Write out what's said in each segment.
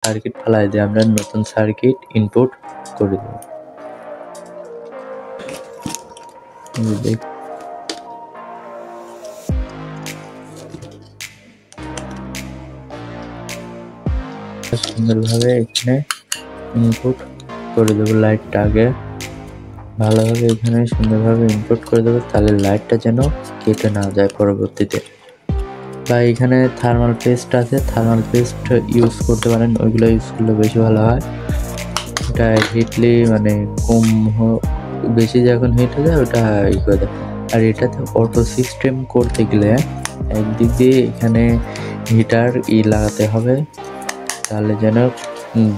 Circuit ফালাই দিয়ে আমরা নতুন সার্কিট ইনপুট করে দেব। সুন্দরভাবে এখানে ইনপুট করে দেবো লাইটটা আগে ভালোভাবে এখানে সুন্দরভাবে ইনপুট করে দেবো, তাহলে লাইটটা যেন কেটে না যায় পরবর্তীতে। বা এখানে থার্মাল পেস্ট আছে, থার্মাল পেস্ট ইউজ করতে পারেন, ওইগুলো ইউজ করলে বেশি ভালো হয়। এটা হিটলি মানে কম বেশি যখন হিট হয়ে যায় ওটা ই করে দেয়। আর এটাতে অটো সিস্টেম করতে গেলে একদিক দিয়ে এখানে হিটার লাগাতে হবে, তাহলে যেন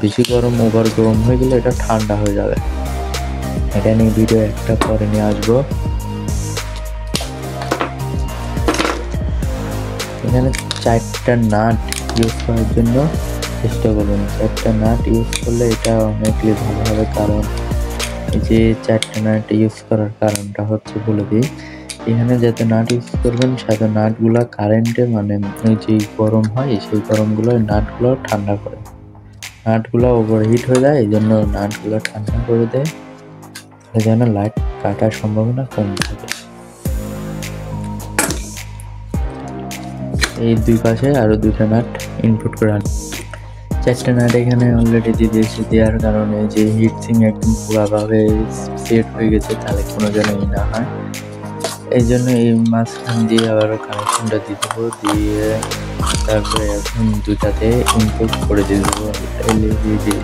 বেশি গরম ওভার গরম হয়ে গেলে এটা ঠান্ডা হয়ে যাবে। এটা নিয়ে ভিডিও একটা পরে নিয়ে আসবো। এখানে 4টা নাট ইউজ করার জন্য চেষ্টা করবেন। 4টা নাট ইউজ করলে এটা অনেকই ভালো হবে, কারণ এই যে 4টা নাট ইউজ করার কারণটা হচ্ছে বলে দিই। এখানে যাতে নাট ইউজ করবেন সাথে নাটগুলা কারেন্টে মানে যে গরম হয় সেই গরমগুলো নাটগুলো ঠান্ডা করে, নাটগুলো ওভারহিট হয়ে যায়, এই জন্য নাটগুলো ঠান্ডা করে দেয় যেন লাইট কাটার সম্ভাবনা কম থাকে। এই দুই পাশে আরো 2টা নাট ইনপুট করে আন। 4টা নাট এখানে অলরেডি দিয়ে দিয়েছি, দেওয়ার কারণে যে হিট সিং একদম পুরাভাবে সেট হয়ে গেছে, তাহলে কোনো যেন না হয়। এই জন্য এই মাঝখান দিয়ে আবারও কানেকশনটা দিয়ে দেবো, দিয়ে তারপরে এখন 2টাতে ইনপুট করে দিয়ে দেবো এলইডি।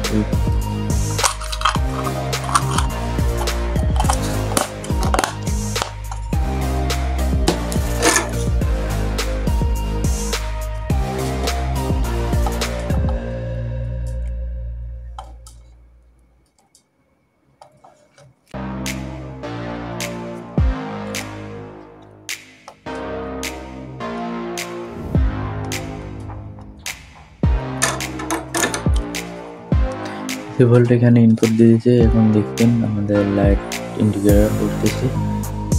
ভোল্ট এখানে ইনপুট দিয়েছে, এখন দেখবেন আমাদের লাইট ইন্ডিকেটর করতেছে।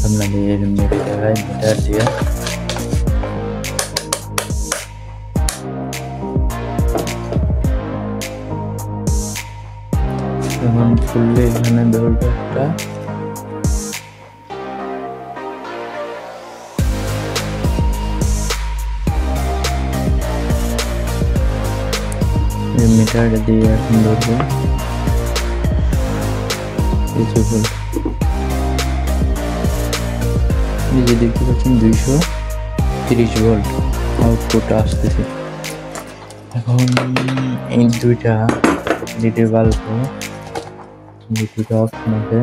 আপনাদের মেরে দেখায় মিটার দিয়ে এখন খুললে এখানে ধরবে একটা মিটার দিয়ে এখন ধরবে কিছু ভোল্ট। এই যে দেখতে পাচ্ছেন 230 ভোল্ট আউটপুট আসতেছে। এখন এই 2টা এলইডি বাল্ব অপশন আছে,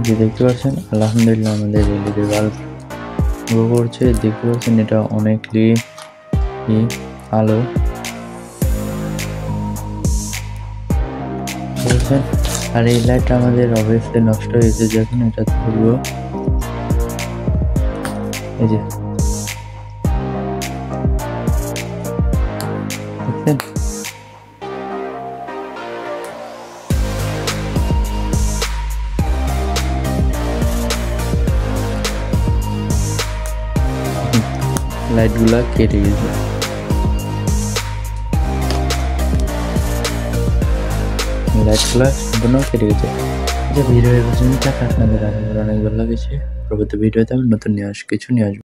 যে দেখতে পাচ্ছেন আলহামদুলিল্লাহ আমাদের এলইডি বাল্ব গ্লো করছে। দেখতে পাচ্ছেন এটা অনেকই আলো বুঝছেন। আর এই লাইটটা আমাদের অবভিয়াসলি নষ্ট হয়েছে, যখন এটা ধরবো এই যে দেখছেন লাইটগুলা কেটে গেছে। লাইটগুলা সম্পূর্ণ কেটে গেছে। ভিডিও পর্যন্ত আপনাদের অনেক ভালো লাগেছে। পরবর্তী ভিডিওতে আমি নতুন কিছু নিয়ে আসবো।